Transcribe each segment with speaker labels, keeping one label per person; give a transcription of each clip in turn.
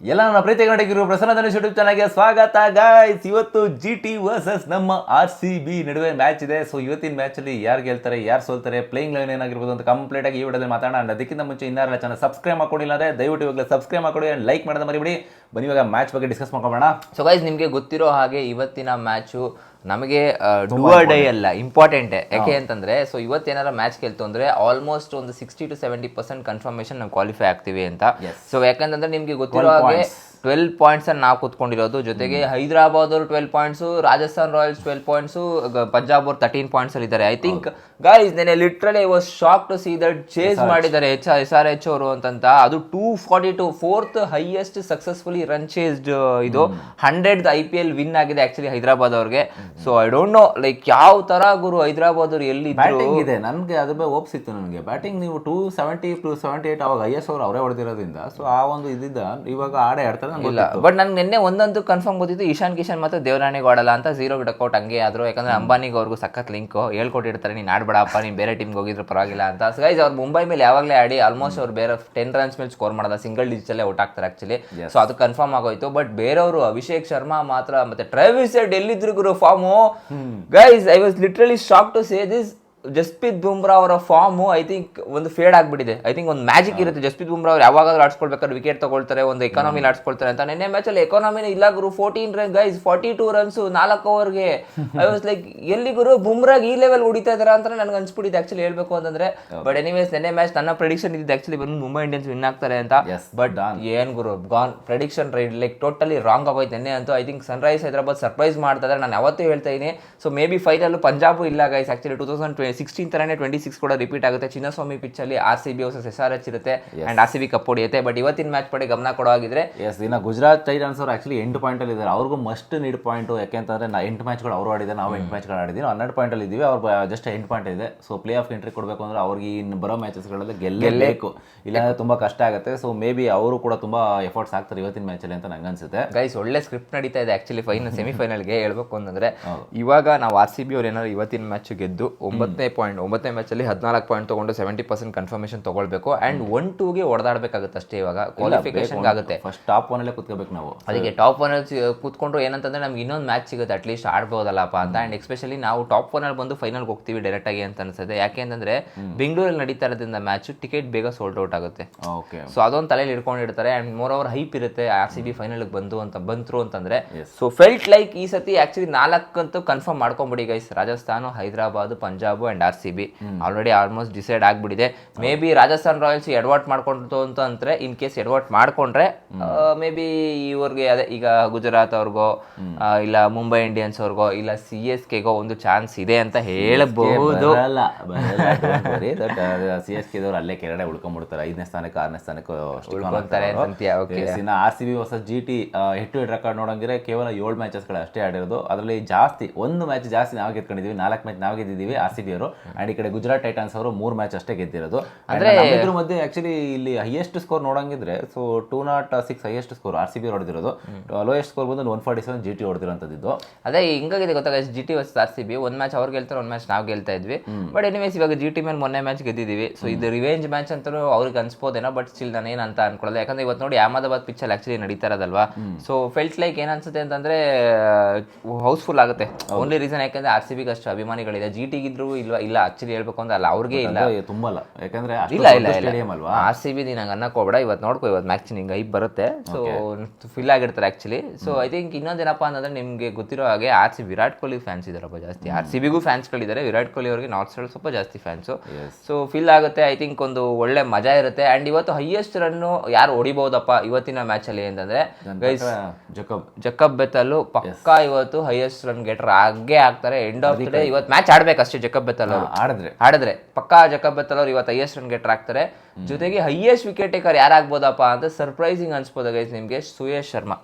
Speaker 1: ಎಲ್ಲ ನನ್ನ ಪ್ರೀತಿ ಕಂಡಿಗಿರುವ ಪ್ರಸನ್ನ ಧನುಷ್ ಯೂಟ್ಯೂಬ್ ಚಾನಲ್ಗೆ ಸ್ವಾಗತ ಗಾಯ್ಸ್. ಇವತ್ತು GT ವರ್ಸಸ್ ನಮ್ಮ RCB ನಡುವೆ ಮ್ಯಾಚ್ ಇದೆ. ಸೊ ಇವತ್ತಿನ ಮ್ಯಾಚಲ್ಲಿ ಯಾರು ಗೆಲ್ತಾರೆ, ಯಾರು ಸೋಲ್ತಾರೆ, ಪ್ಲೇಯಿಂಗ್ ಲೈನ್ ಏನಾಗಿರ್ಬೋದು ಅಂತ ಕಂಪ್ಲೀಟ್ ಆಗಿ ಈ ವಿಡಿಯೋದಲ್ಲಿ ಮಾತಾಡೋಣ. ಅದಕ್ಕಿಂತ ಮುಂಚೆ ಇನ್ನಾರ ಚಾನಲ್ ಸಬ್ಸ್ಕ್ರೈಬ್ ಮಾಡ್ಕೊಂಡಿಲ್ಲ ಅಂದರೆ ದಯವಿಟ್ಟು ಇವಾಗಲೇ ಸಬ್ಸ್ಕ್ರೈಬ್ ಮಾಡ್ಕೊಳ್ಳಿ ಆ್ಯಂಡ್ ಲೈಕ್ ಮಾಡೋದು ಮರಿಬೇಡಿ. ಬನ್ನಿ ಇವಾಗ ಮ್ಯಾಚ್ ಬಗ್ಗೆ ಡಿಸ್ಕಸ್ ಮಾಡ್ಕೊಳ್ಳೋಣ.
Speaker 2: ಸೊ ಗೈಸ್, ನಿಮಗೆ ಗೊತ್ತಿರೋ ಹಾಗೆ ಇವತ್ತಿನ ಮ್ಯಾಚು ನಮಗೆ ಡೂ ಆರ್ ಡೈ ಅಲ್ಲ, ಇಂಪಾರ್ಟೆಂಟೇ. ಯಾಕೆ ಅಂತಂದ್ರೆ, ಸೊ ಇವತ್ತೇನಾರ ಮ್ಯಾಚ್ ಗೆಲ್ತು ಅಂದ್ರೆ ಆಲ್ಮೋಸ್ಟ್ ಒಂದು 60 to 70% ಕನ್ಫರ್ಮೇಶನ್ ನಾವು ಕ್ವಾಲಿಫೈ ಆಗ್ತೀವಿ ಅಂತ. ಸೊ ಯಾಕಂತಂದ್ರೆ ನಿಮ್ಗೆ ಗೊತ್ತಿರೋ ಹಾಗೆ 12 ಪಾಯಿಂಟ್ಸ್ ಅನ್ನು ನಾವು ಕೂತ್ಕೊಂಡಿರೋದು. ಜೊತೆಗೆ ಹೈದರಾಬಾದ್ ಅವರು 12 points, Rajasthan Royals 12 points, Punjab ಅವರು 13 ಪಾಯಿಂಟ್ಸ್ ಅಲ್ಲಿ ಇದ್ದಾರೆ. ಐ ಥಿಂಕ್ ಗೈಸ್ ನೆನೆ literally I was shock to see that chase ಮಾಡಿದ್ದಾರೆ SRH ಅವರು ಅಂತಂತ. ಅದು 242 fourth highest successfully run chased. ಇದು 100th IPL ವಿನ್ ಆಗಿದೆ ಆಕ್ಚುಲಿ ಹೈದರಾಬಾದ್ ಅವ್ರಿಗೆ. So I don't know like ಯಾವ ತರ ಗುರು ಹೈದರಾಬಾದ್ ಅವರು ಎಲ್ಲಿ
Speaker 1: ಬ್ಯಾಟಿಂಗ್ ಇದೆ. ನನಗೆ ಅದ್ರ ಬಗ್ಗೆ ಹೋಪ್ಸ್ ಇತ್ತು. ನನಗೆ ಬ್ಯಾಟಿಂಗ್ ನೀವು 270 278 ಅವಾಗ IS ಅವರು ಅವರೇ ಹೊಡೆದಿರೋದ್ರಿಂದ ಸೊ ಆ ಒಂದು ಇದ್ದಿದ್ದ ಇವಾಗ ಆಡೇ ಆಡ್ತಾರೆ.
Speaker 2: ಇಲ್ಲ, ಬಟ್ ನಂಗೆ ನಿನ್ನೆ ಒಂದಂತೂ ಕನ್ಫರ್ಮ್ ಗೊತ್ತಿತ್ತು, ಇಶಾನ್ ಕಿಶನ್ ಮತ್ತು ದೇವರಾಣಿಗೆ ಆಡಲ್ಲ ಅಂತ. 0 ಡಕೌಟ್ ಹಂಗೆ ಆದ್ರು. ಯಾಕಂದ್ರೆ ಅಂಬಾನಿಗೆ ಅವ್ರಿಗೂ ಸಖತ್ ಲಿಂಕ್ ಹೇಳ್ಕೊಟ್ಟಿರ್ತಾರೆ, ನೀನು ಆಡ್ಬೇಡಪ್ಪ, ನೀನು ಬೇರೆ ಟೀಮ್ಗೆ ಹೋಗಿದ್ರು ಪರವಾಗಿಲ್ಲ ಅಂತ. ಸೊ ಗೈಸ್, ಅವ್ರು ಮುಂಬೈ ಮೇಲೆ ಯಾವಾಗಲೇ ಆಡಿ ಆಲ್ಮೋಸ್ಟ್ ಅವ್ರು ಬೇರೆ 10 ರನ್ಸ್ ಮೇಲೆ ಸ್ಕೋರ್ ಮಾಡೋದ, ಸಿಂಗಲ್ ಡಿಜಿಟಲ್ಲೇ ಔಟ್ ಆಗ್ತಾರೆ ಆಕ್ಚುಲಿ. ಸೊ ಅದು ಕನ್ಫರ್ಮ್ ಆಗೋಯ್ತು. ಬಟ್ ಬೇರೆಯವರು ಅಭಿಷೇಕ್ ಶರ್ಮಾ ಮಾತ್ರ ಮತ್ತೆ ಟ್ರಾವಿಸ್ ಹೆಡ್ ಎಲ್ಲಿದ್ರು ಗುರು form. Guys I was literally shock to say this. Jasprit Bumrah ಅವರ ಫಾರ್ಮು ಐ ಥಿಂಕ್ ಒಂದು ಫೇಡ್ ಆಗಿಬಿಟ್ಟಿದೆ. ಐ ಥಿಂಕ್ ಒಂದು ಮ್ಯಾಜಿಕ್ ಇರುತ್ತೆ. ಜಸ್ಪ್ರೀತ್ ಬುಮ್ರಾ ಅವ್ರು ಯಾವಾಗಾದ್ರೂ ಆಡ್ಸ್ಕೊಳ್ಬೇಕಾದ್ರೆ ವಿಕೆಟ್ ತಗೊಳ್ತಾರೆ, ಒಂದು ಎಕಾನಮಿಲಿ ಆಡ್ಸ್ಕೊಳ್ತಾರೆ ಅಂತ. ನಿನ್ನೆ ಮ್ಯಾಚಲ್ಲಿ ಎಕಾನಮಿನೇ ಇಲ್ಲ ಗುರು. 14 ರನ್ ಗೈಸ್, 42 ರನ್ಸ್ 4 ಓವರ್ಗೆ. ಐ ವಾಸ್ ಲೈಕ್ ಎಲ್ಲಿ ಗುರು ಬುಮ್ರಾಗ್ ಈ ಲೆವೆಲ್ ಹೊಡಿತಾ ಇದಾರೆ ಅಂತ ನನಗೆ ಅನ್ಸ್ಬಿಟ್ಟಿದೆ ಆಕ್ಚುಲಿ ಹೇಳ್ಬೇಕು ಅಂತಂದ್ರೆ. ಬಟ್ ಎನಿವೇಸ್ ನೆನ್ನೆ ಮ್ಯಾಚ್ ನನ್ನ ಪ್ರೆಡಿಕ್ಷನ್ ಇದ್ದಿದ್ದು ಆಕ್ಚುಲಿ ಬಂದು ಮುಂಬೈ ಇಂಡಿಯನ್ಸ್ ವಿನ್ ಆಗ್ತಾರೆ ಅಂತ. ಬಟ್ ಏನ್ ಗುರು gone prediction right like totally wrong ಆಗೋಯ್ತು ನೆನ್ನೆ ಅಂತೂ. I think Sunrisers Hyderabad surprise ಮಾಡ್ತಾ ಇದ್ದಾರೆ. ನಾನು ಯಾವತ್ತೂ ಹೇಳ್ತಾ ಇದ್ದೀನಿ. So maybe final Punjab ಇಲ್ಲ ಗೈಸ್. ಆಕ್ಚುಲಿ 2016 ತರನೇ 26 ಕೂಡ ರಿಪೀಟ್ ಆಗುತ್ತೆ. ಚಿನ್ನಸ್ವಾಮಿ ಪಿಚ್ ಅಲ್ಲಿ RCB ವರ್ಸಸ್ SRH ಇರುತ್ತೆ ಅಂಡ್ RCB ಕಪ್ ಹೊಡೆಯುತ್ತೆ. ಬಟ್ ಇವತ್ತಿನ ಮ್ಯಾಚ್ ಪಡೆ ಗಮನ ಕೊಡೋ ಹಾಗಿದ್ರೆ
Speaker 1: ಇನ್ನು ಗುಜರಾತ್ ಟೈಟನ್ಸ್ ಅವರು ಆಕ್ಚುಲಿ 8 ಪಾಯಿಂಟ್ ಅಲ್ಲಿ ಇದ್ದಾರೆ. ಅವ್ರಿಗೂ ಮಸ್ಟ್ ನೀಡ್ ಪಾಯಿಂಟ್. ಯಾಕೆಂತಂದ್ರೆ 8 ಮ್ಯಾಚ್ಗಳು ಅವರು ಆಡಿದ್ದಾರೆ, ನಾವು 8 ಮ್ಯಾಚ್ಗಳು ಆಡಿದ್ದೀವಿ. 12 ಪಾಯಿಂಟ್ ಅಲ್ಲಿ ಇದ್ದೀವಿ. ಅವ್ರು ಜಸ್ಟ್ 8 ಪಾಯಿಂಟ್ ಇದೆ. ಸೊ ಪ್ಲೇ ಆಫ್ ಎಂಟ್ರಿ ಕೊಡಬೇಕು ಅಂದ್ರೆ ಅವ್ರಿಗೆ ಇನ್ನು ಬರೋ ಮ್ಯಾಚಸ್ಗಳಲ್ಲಿ ಗೆಲ್ಲಬೇಕು, ಇಲ್ಲಾಂದ್ರೆ ತುಂಬಾ ಕಷ್ಟ ಆಗುತ್ತೆ. ಸೊ ಮೇ ಬಿ ಅವರು ಕೂಡ ತುಂಬಾ ಎಫರ್ಟ್ಸ್ ಆಗ್ತಾರೆ ಇವತ್ತಿನ ಮ್ಯಾಚಲ್ಲಿ ಅಂತ ನಂಗೆ ಅನ್ಸುತ್ತೆ.
Speaker 2: ಗೈಸ್ ಒಳ್ಳೆ ಸ್ಕ್ರಿಪ್ಟ್ ನಡೀತಾ ಇದೆ ಆಕ್ಚುಲಿ ಸೆಮಿಫೈನಲ್ಗೆ ಹೇಳ್ಬೇಕು ಅಂತಂದ್ರೆ. ಇವಾಗ ನಾವು RCB ಅವ್ರು ಏನಾದ್ರು ಇವತ್ತಿನ ಮ್ಯಾಚ್ ಗೆದ್ದು 9ನೇ ಮ್ಯಾಚ್ ಅಲ್ಲಿ 14 ಪಾಯಿಂಟ್ ತಗೊಂಡು 70% ಕನ್ಫರ್ಮೇಶನ್ ತಗೊಳ್ಬೇಕು. ಅಂಡ್ 1-2ಗೆ ಹೊಡೆದಾಡಬೇಕಾಗುತ್ತೆ ಅಷ್ಟೇ. ಇವಾಗ ಕ್ವಾಲಿಫಿಕೇಶನ್ ಆಗುತ್ತೆ.
Speaker 1: ಫಸ್ಟ್ ಟಾಪ್ 1 ಅಲ್ಲೇ ಕೂತ್ಕೋಬೇಕು ನಾವು.
Speaker 2: ಅದಕ್ಕೆ ಟಾಪ್ 1 ಅಲ್ಲಿ ಕೂತ್ಕೊಂಡ್ರು ಏನಂತಂದ್ರೆ ನಮ್ಗೆ ಇನ್ನೊಂದು ಮ್ಯಾಚ್ ಸಿಗುತ್ತೆ, ಅಟ್ಲೀಸ್ಟ್ ಆಡ್ಬೋದಲ್ಲಪ್ಪ ಅಂತ. ಅಂಡ್ ಎಸ್ಪೆಷಲಿ ನಾವು ಟಾಪ್ 1 ಅಲ್ಲಿ ಬಂದು ಫೈನಲ್ಗೆ ಹೋಗ್ತೀವಿ ಡೈರೆಕ್ಟ್ ಆಗಿ ಅಂತ ಅನ್ಸುತ್ತೆ. ಯಾಕೆ ಅಂತಂದ್ರೆ ಬೆಂಗಳೂರಲ್ಲಿ ನಡೀತಾ ಇರೋದ್ರಿಂದ ಮ್ಯಾಚ್ ಟಿಕೆಟ್ ಬೇಗ ಸೋಲ್ಡ್ ಔಟ್ ಆಗುತ್ತೆ. ಸೊ ಅದೊಂದು ತಲೆಯಲ್ಲಿ ಇಟ್ಕೊಂಡಿರ್ತಾರೆ. ಅಂಡ್ ಮೋರ್ ಓವರ್ ಹೈಪ್ ಇರುತ್ತೆ RCB ಫೈನಲ್ಗೆ ಬಂದ್ರು ಅಂತಂದ್ರೆ. ಸೊ ಫೆಲ್ಟ್ ಲೈಕ್ ಈ ಸತಿ ಆಕ್ಚುಲಿ 4 ಅಂತೂ ಕನ್ಫರ್ಮ್ ಮಾಡ್ಕೊಂಬಿಡಿ guys. Rajasthan, Hyderabad, Punjab and RCB already almost decide ಆಗ್ಬಿಟ್ಟಿದೆ. ಮೇ ಬಿ ರಾಜಸ್ಥಾನ್ ರಾಯಲ್ಸ್ ಎಡವಟ್ ಮಾಡ್ಕೊಂಡು ಅಂತಂದ್ರೆ, ಇನ್ ಕೇಸ್ ಎಡವಟ್ ಮಾಡ್ಕೊಂಡ್ರೆ ಮೇ ಬಿ ಇವ್ರಿಗೆ ಅದೇ ಈಗ ಗುಜರಾತ್ ಅವ್ರಿಗೋ ಇಲ್ಲ ಮುಂಬೈ ಇಂಡಿಯನ್ಸ್ ಅವ್ರಿಗೋ ಇಲ್ಲ CSKಗೋ ಒಂದು ಚಾನ್ಸ್ ಇದೆ ಅಂತ ಹೇಳಬಹುದು.
Speaker 1: CSK ದವರು ಅಲ್ಲೇ ಕೆಳಗಡೆ ಉಳ್ಕೊಂಡ್ಬಿಡ್ತಾರೆ. 5ನೇ ಸ್ಥಾನಕ್ಕೆ 6ನೇ ಸ್ಥಾನಕ್ಕೆ
Speaker 2: ಉಳ್ಕೊಂತಾರೆ.
Speaker 1: RCB versus GT head to head record ನೋಡಂಗಿದ್ರೆ ಕೇವಲ 7 ಮ್ಯಾಚಸ್ಗಳು ಅಷ್ಟೇ ಆಡಿರೋದು. ಅದರಲ್ಲಿ ಒಂದು ಮ್ಯಾಚ್ ಜಾಸ್ತಿ ನಾವು ಗೆದ್ಕೊಂಡಿದ್ದೀವಿ, 4 ಮ್ಯಾಚ್ ನಾವು ಗೆದ್ದಿದ್ದೀವಿ RCB ಅವರು. ಅಂಡ್ ಈ ಕಡೆ ಗುಜರಾತ್ ಟೈಟನ್ಸ್ ಅವರು 3 ಮ್ಯಾಚ್ ಅಷ್ಟೇ ಗೆದ್ದಿರೋದು. ಅಂದ್ರೆ ಇದ್ರ ಮಧ್ಯೆ ಆಕ್ಚುಲಿ ಇಲ್ಲಿ ಹೈಯೆಸ್ಟ್ ಸ್ಕೋರ್ ನೋಡಂಗಿದ್ರೆ ಸೊ 206 ಹೈಯೆಸ್ಟ್ ಸ್ಕೋರ್ RCB ಹೊಡೆದಿರೋದು. ಲೋಯೆಸ್ಟ್ ಸ್ಕೋರ್ ಬಂದು 147 GT ಹೊಡೆದಿರೋಂಥದ್ದು.
Speaker 2: ಅದೇ ಹಿಂಗಾಗಿದೆ ಗೊತ್ತಾಗ GT ವರ್ಸಸ್ RCB. ಒಂದು ಮ್ಯಾಚ್ ಅವ್ರು ಗೆಲ್ತಾರೆ, ಒಂದು ಮ್ಯಾಚ್ ನಾವು ಗೆಲ್ತಾ ಇದ್ವಿ. ಬಟ್ ಎನಿವೇಸ್ ಇವಾಗ GT ಮೇಲೆ ಮೊನ್ನೆ ಮ್ಯಾಚ್ ಗೆದ್ದಿದ್ದೀವಿ. ಸೊ ಇದು ರಿವೆಂಜ್ ಮ್ಯಾಚ್ ಅಂತ ಅವ್ರಿಗೆ ಅನ್ಸ್ಬೋದೇನೋ. ಬಟ್ ಸ್ಟಿಲ್ ನಾನು ಏನಂತ ಅನ್ಕೊಳ್ಳೋದು, ಯಾಕಂದ್ರೆ ಇವತ್ತು ನೋಡಿ ಅಹಮದಾಬಾದ್ ಪಿಚ್ ಅಲ್ಲಿ ಆಕ್ಚುಲಿ ನಡೀತಾ ಇರೋದಲ್ವಾ. ಸೊ ಫೆಲ್ಟ್ ಲೈಕ್ ಏನ್ ಅನ್ಸುತ್ತೆ ಅಂತಂದ್ರೆ ಹೌಸ್ಫುಲ್ ಆಗುತ್ತೆ. ಓನ್ಲಿ ರೀಸನ್ ಯಾಕಂದ್ರೆ RCBಗೆ ಅಷ್ಟು ಅಭಿಮಾನಿಗಳಿದೆ. GTಗಿದ್ರು ಇಲ್ಲ ಆಕ್ಚುಲಿ ಹೇಳ್ಬೇಕು ಅಂದ್ರೆ ಅಲ್ಲ, ಅವ್ರಿಗೆ ಇಲ್ಲ
Speaker 1: ತುಂಬಲ್ಲ. ಯಾಕಂದ್ರೆ
Speaker 2: RCB ನಂಗೆ ಅನ್ನಕ್ಕೆ ಹೋಗ್ಬೇಡ. ಇವತ್ತು ನೋಡ್ಕೋ, ಇವತ್ತು ಮ್ಯಾಚ್ ನಿಂಗೆ ಐಪ್ ಬರುತ್ತೆ. ಸೊ ಫಿಲ್ ಆಗಿರ್ತಾರೆ ಆಕ್ಚುಲಿ. ಸೊ ಐ ಥಿಂಕ್ ಇನ್ನೊಂದೇನಪ್ಪ ಅಂತಂದ್ರೆ ನಿಮ್ಗೆ ಗೊತ್ತಿರೋ ಹಾಗೆ ವಿರಾಟ್ ಕೊಹ್ಲಿ ಫ್ಯಾನ್ಸ್ ಇದಾರಪ್ಪ ಜಾಸ್ತಿ. RCBಗೂ ಫ್ಯಾನ್ಸ್ಗಳಿದ್ದಾರೆ. ವಿರಾಟ್ ಕೊಹ್ಲಿ ಅವರಿಗೆ ನಾರ್ತ್ ಸೈಡ್ ಸ್ವಲ್ಪ ಜಾಸ್ತಿ ಫ್ಯಾನ್ಸು. ಸೊ ಫಿಲ್ ಆಗುತ್ತೆ. ಐ ಥಿಂಕ್ ಒಂದು ಒಳ್ಳೆ ಮಜಾ ಇರುತ್ತೆ. ಅಂಡ್ ಇವತ್ತು ಹೈಯೆಸ್ಟ್ ರನ್ನು ಯಾರು ಹೊಡಿಬಹುದಪ್ಪ ಇವತ್ತಿನ ಮ್ಯಾಚ್ ಅಲ್ಲಿ ಅಂತಂದ್ರೆ ಗೈಸ್ ಜಕಬ್ ಬೆತಲ್ ಪಕ್ಕಾ ಇವತ್ತು ಹೈಯೆಸ್ಟ್ ರನ್ ಗೆಟರ್ ಆಗೇ ಆಗ್ತಾರೆ. ಎಂಡ್ ಆಫ್ ದ ಡೇ ಇವತ್ತು ಮ್ಯಾಚ್ ಆಡ್ಬೇಕಷ್ಟೇ. ಜಕಬ್ ಬೆತಲ್ ಅವರು ಆಡಿದ್ರೆ ಪಕ್ಕಾ ಜಕಬ್ ಬೆತಲ್ ಅವರು ಇವತ್ತು ಹೈಯೆಸ್ಟ್ ರನ್ ಗೆಟರ್ ಆಗ್ತಾರೆ. ಜೊತೆಗೆ ಹೈಯೆಸ್ಟ್ ವಿಕೆಟ್ ಟೇಕರ್ ಯಾರಾಗ್ಬೋದಪ್ಪ ಅಂತ ಸರ್ಪ್ರೈಸಿಂಗ್ ಅನ್ಸ್ಬೋದ ಗೈಸ್ ನಿಮ್ಗೆ, ಸುಯೇಶ್ ಶರ್ಮಾ.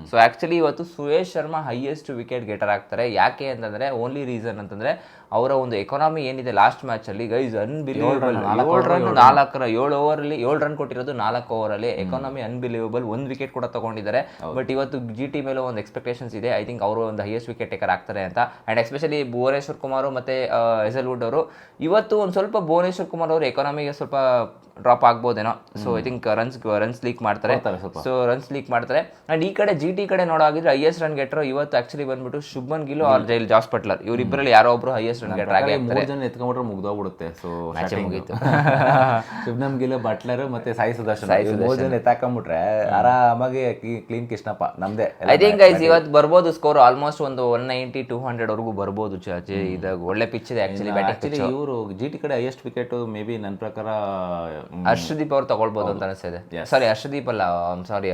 Speaker 2: ಸೊ ಆಕ್ಚುಲಿ ಇವತ್ತು Suyesh Sharma highest wicket getter ಆಗ್ತಾರೆ. ಯಾಕೆ ಅಂತಂದ್ರೆ ಓನ್ಲಿ ರೀಸನ್ ಅಂತಂದ್ರೆ ಅವರ ಒಂದು ಎಕಾನಮಿ ಏನಿದೆ ಲಾಸ್ಟ್ ಮ್ಯಾಚ್ ಅಲ್ಲಿ ಗೈಸ್ ಅನ್ಬಿಲೀವಬಲ್. 7 ಓವರಲ್ಲಿ 7 ರನ್ ಕೊಟ್ಟಿರೋದು 4 ಓವರಲ್ಲಿ. Economy unbelievable. 1 ವಿಕೆಟ್ ಕೂಡ ತಗೊಂಡಿದ್ದಾರೆ. ಬಟ್ ಇವತ್ತು GT ಮೇಲೆ ಒಂದು ಎಕ್ಸ್ಪೆಕ್ಟೇಷನ್ಸ್ ಇದೆ. ಐ ಥಿಂಕ್ ಅವರು ಒಂದು ಹೈಯೆಸ್ಟ್ ವಿಕೆಟ್ ಟೇಕರ್ ಆಗ್ತಾರೆ ಅಂತ. ಅಂಡ್ ಎಸ್ಪೆಷಲಿ ಭುವನೇಶ್ವರ್ ಕುಮಾರ್ ಮತ್ತೆ ಹ್ಯಾಸಲ್ವುಡ್ ಅವರು. ಇವತ್ತು ಒಂದು ಸ್ವಲ್ಪ ಭುವನೇಶ್ವರ್ ಕುಮಾರ್ ಅವರು ಎಕಾನಮಿಗೆ ಸ್ವಲ್ಪ ಡ್ರಾಪ್ ಆಗ್ಬೋದೇನೋ. So I think runs leak ಮಾಡ್ತಾರೆ. ಸೊ ರನ್ಸ್ ಲೀಕ್ ಮಾಡ್ತಾರೆ. ಅಂಡ್ ಈ ಕಡೆ GT ಕಡೆ ನೋಡೋಗಿದ್ರೆ ಹೈಯೆಸ್ಟ್ ರನ್ ಗೆಟರ್ ಇವತ್ತು ಆಕ್ಚುಲಿ ಬಂದ್ಬಿಟ್ಟು Shubman Gill or Jos Buttler, ಇವರಿಬ್ಬರಲ್ಲಿ ಯಾರೋ ಒಬ್ರು ಹೈಯೆಸ್ಟ್ ರನ್ ಗೆಟರ್ ಆಗಿ
Speaker 1: 3 ಜನ ಎತ್ಕೊಂಡ್ಬಿಟ್ರೆ ಮುಗ್ದೋಗ್ಬಿಡುತ್ತೆ. ಸೊ
Speaker 2: ಮುಗೀತು.
Speaker 1: ಶುಭ್ಮನ್ ಗಿಲ್, ಬಟ್ಲರ್ ಮತ್ತೆ ಸಾಯಿ ಸುದರ್ಶನ್ 3 ಜನ ಎತ್ತಾಕೊಂಡ್ಬಿಟ್ರೆ ಆರಾಮಾಗಿ ಕ್ಲೀನ್ ಕೃಷ್ಣಪ್ಪ ನಮ್ದೇ.
Speaker 2: ಐ ಥಿಂಕ್ ಗೈಸ್ ಇವತ್ತು ಬರ್ಬೋದು ಸ್ಕೋರ್ ಆಲ್ಮೋಸ್ಟ್ ಒಂದು 190 200 ವರೆಗೂ ಬರ್ಬೋದು. ಇದಾಗ ಒಳ್ಳೆ ಪಿಚ್ ಇದೆ ಆಕ್ಚುಲಿ ಬ್ಯಾಟಿಂಗ್.
Speaker 1: ಇವರು GT ಕಡೆ ಹೈಯೆಸ್ಟ್ ವಿಕೆಟ್ ಮೇ ಬಿ ನನ್ನ ಪ್ರಕಾರ
Speaker 2: ಹರ್ಷದೀಪ್ ಅವ್ರು ತಗೊಳ್ಬೋದು ಅಂತ ಅನಿಸ್ತಿದೆ. ಸಾರಿ ಹರ್ಷದೀಪ್ ಅಲ್ಲ, ಸಾರಿ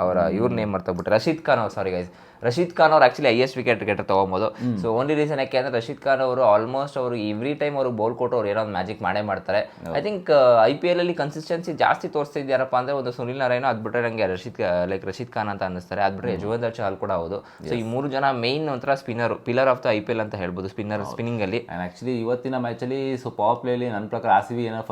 Speaker 2: ಅವರ ಇವ್ರ ನೇಮ್ ಮರ್ತೋಗ್ಬಿಟ್ಟು ರಶೀದ್ ಖಾನ್ ಅವ್ರು. ಸಾರಿ ಗೈಸ್, ರಶೀದ್ ಖಾನ್ ಅವ್ರು ಆಕ್ಚುಲಿ ಹೈಯೆಸ್ಟ್ ವಿಕೆಟ್ ತಗೊಬೋದು. ಸೊ ಓನ್ಲಿ ರೀಸನ್ ಯಾಕೆ ಅಂದ್ರೆ ರಶೀದ್ ಖಾನ್ ಅವರು ಆಲ್ಮೋಸ್ಟ್ ಅವರು ಎವ್ರಿ ಟೈಮ್ ಅವರು ಬೌಲ್ ಕೊಟ್ಟು ಅವ್ರು ಏನೋ ಒಂದು ಮ್ಯಾಜಿಕ್ ಮಾಡೇ ಮಾಡ್ತಾರೆ. ಐ ಥಿಂಕ್ IPL ಅಲ್ಲಿ ಕನ್ಸಿಸ್ಟೆನ್ಸಿ ಜಾಸ್ತಿ ತೋರಿಸ್ತಿದ್ಯಾರಪ್ಪ ಅಂದ್ರೆ ಒಂದು ಸುನಿಲ್ ನಾರಾಯಣ, ಅದ್ ಬಿಟ್ರೆ ನನಗೆ ರಶೀದ್ ಖಾನ್ ಅಂತ ಅನ್ನಿಸ್ತಾರೆ. ಅದ್ ಬಿಟ್ರೆ ಯಜುವೇಂದ್ರ ಚಹಲ್ ಕೂಡ ಹೌದು. ಸೊ ಈ 3 ಜನ ಮೇನ್ ಒಂಥರ spinner, pillar of the IPL ಅಂತ ಹೇಳ್ಬೋದು ಸ್ಪಿನ್ನಿಂಗ್ ಅಲ್ಲಿ.
Speaker 1: ಆಕ್ಚುಲಿ ಇವತ್ತಿನ ಮ್ಯಾಚ್ ಅಲ್ಲಿ ಸೊ ಪವರ್ ಪ್ಲೇ ಅಲ್ಲಿ ನನ್ನ ಪ್ರಕಾರ RCB ಏನೋ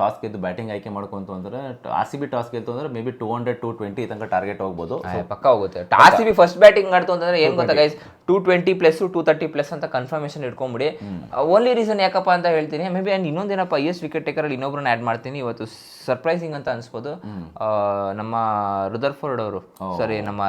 Speaker 1: ಟಾಸ್ ಗೆದ್ದು ಬ್ಯಾಟಿಂಗ್ ಆಯ್ಕೆ ಮಾಡ್ಕೊಂತು ಅಂದ್ರೆ RCB ಟಾಸ್ ಗೆಲ್ತು ಅಂದ್ರೆ ಮೇ ಬಿ 200-220 ತನಕ ಟಾರ್ಗೆಟ್ ಹೋಗ್ಬೋದು.
Speaker 2: ಪಕ್ಕ ಹೋಗುತ್ತೆ. RCB ಫಸ್ಟ್ ಬ್ಯಾಟಿಂಗ್ ಆಡ್ತು ಅಂತಂದ್ರೆ ಏನ್ ಗೊತ್ತಾ ಗೈಸ್, 220+ 230+ ಅಂತ ಕನ್ಫರ್ಮೇಶನ್ ಇಟ್ಕೊಂಡ್ಬಿಡಿ. ಓನ್ಲಿ ರೀಸನ್ ಯಾಕಪ್ಪ ಅಂತ ಹೇಳ್ತೀನಿ, ಮೇ ಬಿ ಅಂಡ್ ಇನ್ನೊಂದೇನಪ್ಪ, ಹೈಯೆಸ್ಟ್ ವಿಕೆಟ್ ಟೇಕರ್ ಅಲ್ಲಿ ಇನ್ನೊಬ್ರನ್ನ ಆಡ್ ಮಾಡ್ತೀನಿ ಇವತ್ತು. ಸರ್ಪ್ರೈಸಿಂಗ್ ಅಂತ ಅನ್ಸ್ಬೋದು, ನಮ್ಮ ರುದರ್ಫೋರ್ಡ್ ಅವರು, ಸಾರಿ ನಮ್ಮ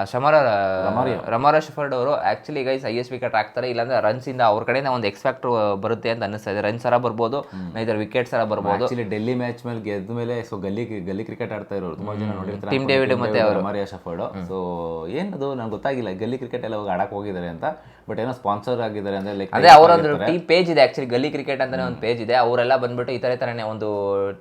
Speaker 2: ರಮಾರ ಶಫರ್ಡ್ ಅವರು ಆಕ್ಚುಲಿ ಗೈಸ್ ಹೈಯೆಸ್ಟ್ ವಿಕೆಟ್ ಹಾಕ್ತಾರೆ. ಇಲ್ಲಾಂದ್ರೆ ರನ್ಸ್ ಇಂದ ಅವ್ರ ಕಡೆಯಿಂದ ಒಂದು ಎಕ್ಸ್ಪೆಕ್ಟ್ ಬರುತ್ತೆ ಅಂತ ಅನಿಸ್ತಾ ಇದೆ. ರನ್ಸ್ ಸರ ಬರ್ಬೋದು, ಇದರ ವಿಕೆಟ್ ಸರ ಬರ್ಬೋದು.
Speaker 1: ಡೆಲ್ಲಿ ಮ್ಯಾಚ್ ಮೇಲೆ ಗೆದ್ದ ಮೇಲೆ ಸೊ ಗಲ್ಲಿ ಕ್ರಿಕೆಟ್ ಆಡ್ತಾ ಇರೋರು ತುಂಬಾ ಜನ ನೋಡಿರ್ತಾರೆ,
Speaker 2: ಟಿಮ್ ಡೇವಿಡ್ ಮತ್ತೆ
Speaker 1: ರಮಾರಿಯಾ ಶಫರ್ಡ್. ಸೊ ಏನದು ನಂಗೆ ಗೊತ್ತಾಗಿಲ್ಲ ಗಲ್ಲಿ ಕ್ರಿಕೆಟ್ ಎಲ್ಲ ಹೋಗಿ ಆಡಕ್ ಹೋಗಿದ್ದಾರೆ ಅಂತ, ಬಟ್ ಏನೋ ಸ್ಪಾನ್ಸರ್ ಆಗಿದ್ದಾರೆ ಅಂದ್ರೆ ಲೈಕ್
Speaker 2: ಅದೇ ಅವರೊಂದು ಟೀಮ್ ಪೇಜ್ ಇದೆ ಆಕ್ಚುಲಿ, ಗಲ್ಲಿ ಕ್ರಿಕೆಟ್ ಅಂತಾನೆ ಒಂದು ಪೇಜ್ ಇದೆ. ಅವರೆಲ್ಲ ಬಂದ್ಬಿಟ್ಟು ಈ ತರನೇ ಒಂದು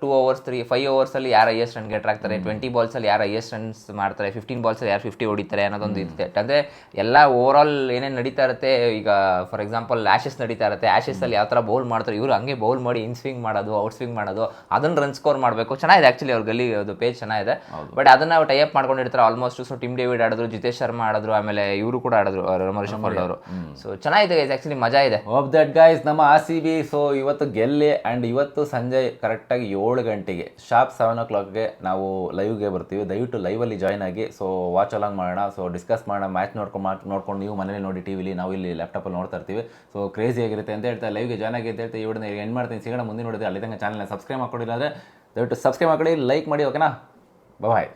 Speaker 2: 2 hours 5 hours ಅಲ್ಲಿ ಯಾರು ಹೈಯೆಸ್ಟ್ ರನ್ ಗೆಟರ್ ಆಗ್ತಾರೆ, 20 balls ಅಲ್ಲಿ ಯಾರು ಹೈಯೆಸ್ಟ್ ರನ್ಸ್ ಮಾಡ್ತಾರೆ, 15 balls ಅಲ್ಲಿ ಯಾರು 50 ಹೊಡಿತಾರೆ ಅನ್ನೋದೊಂದು ಇದೆ. ಅಂದ್ರೆ ಎಲ್ಲ ಓವರ್ ಆಲ್ ಏನೇನು ನಡೀತಾ ಇರುತ್ತೆ. ಈಗ ಫಾರ್ ಎಕ್ಸಾಂಪಲ್ ಆಶಸ್ ನಡೀತಾ ಇರುತ್ತೆ, ಆಶಸ್ ಅಲ್ಲಿ ಯಾವ ತರ ಬೌಲ್ ಮಾಡ್ತಾರೆ, ಇವರು ಹಂಗೆ ಬೌಲ್ ಮಾಡಿ ಇನ್ ಸ್ವಿಂಗ್ ಮಾಡೋದು, ಔಟ್ ಸ್ವಿಂಗ್ ಮಾಡೋದು, ಅದನ್ನ ರನ್ ಸ್ಕೋರ್ ಮಾಡಬೇಕು. ಚೆನ್ನಾಗಿದೆ ಆಕ್ಚುಲಿ ಅವ್ರ ಗಲ್ಲಿ ಅದು ಪೇಜ್ ಚೆನ್ನಾಗಿದೆ. ಬಟ್ ಅದನ್ನ ಟೈ ಅಪ್ ಮಾಡ್ಕೊಂಡಿರ್ತಾರೆ ಆಲ್ಮೋಸ್ಟ್. ಸೊ ಟಿಮ್ ಡೇವಿಡ್ ಆಡಿದ್ರು, ಜಿತೇಶ್ ಶರ್ಮಾ ಆಡಿದ್ರು, ಆಮೇಲೆ ಇವರು ಕೂಡ ಆಡಿದ್ರು ರಮಾರಿ ಶಫರ್ಡ್ ಅವರು. ಸೊ ಚೆನ್ನಾಗಿದೆ ಆಕ್ಚುಲಿ, ಮಜಾ ಇದೆ.
Speaker 1: ಹೋಪ್ ದಟ್ ಗೈಸ್ ನಮ್ಮ RCB ಸೊ ಇವತ್ತು ಗೆಲ್ಲಿ. ಅಂಡ್ ಇವತ್ತು ಸಂಜೆ ಕರೆಕ್ಟಾಗಿ 7 ಗಂಟೆಗೆ ಶಾರ್ಪ್ 7 o'clockಗೆ ನಾವು ಲೈವ್ಗೆ ಬರ್ತೀವಿ. ದಯವಿಟ್ಟು ಲೈವಲ್ಲಿ ಜಾಯ್ನ್ ಆಗಿ ಸೊ ವಾಚ್ ಅಲಾಂಗ್ ಮಾಡೋಣ, ಸೊ ಡಿಸ್ಕಸ್ ಮಾಡೋಣ, ಮ್ಯಾಚ್ ನೋಡ್ಕೊಂಡು ನೀವು ಮನೇಲಿ ನೋಡಿ ಟಿವಿಲಿ, ನಾವು ಇಲ್ಲಿ ಲ್ಯಾಪ್ಟಾಪಲ್ಲಿ ನೋಡ್ತಾ ಇರ್ತೀವಿ. ಸೊ ಕ್ರೇಜಿ ಆಗಿರುತ್ತೆ ಅಂತ ಹೇಳ್ತಾ ಲೈವ್ಗೆ ಜಾಯ್ನ್ ಆಗಿ ಅಂತ ಹೇಳ್ತಾ ಈ ವಿಡಿಯೋನ ಎಂಡ್ ಮಾಡ್ತೀನಿ. ಸಿಗೋಣ ಮುಂದೆ ನೋಡಿದ್ರೆ ಅಲ್ಲಿ ತನಕ ಚಾನಲ್ನ ಸಬ್ಸ್ಕ್ರೈಬ್ ಮಾಡ್ಕೊಂಡಿಲ್ಲ ಅಂದರೆ ದಯವಿಟ್ಟು ಸಬ್ಸ್ಕ್ರೈಬ್ ಮಾಡ್ಕೊಳ್ಳಿ, ಲೈಕ್ ಮಾಡಿ. ಓಕೆನಾ, ಬಾಯ್.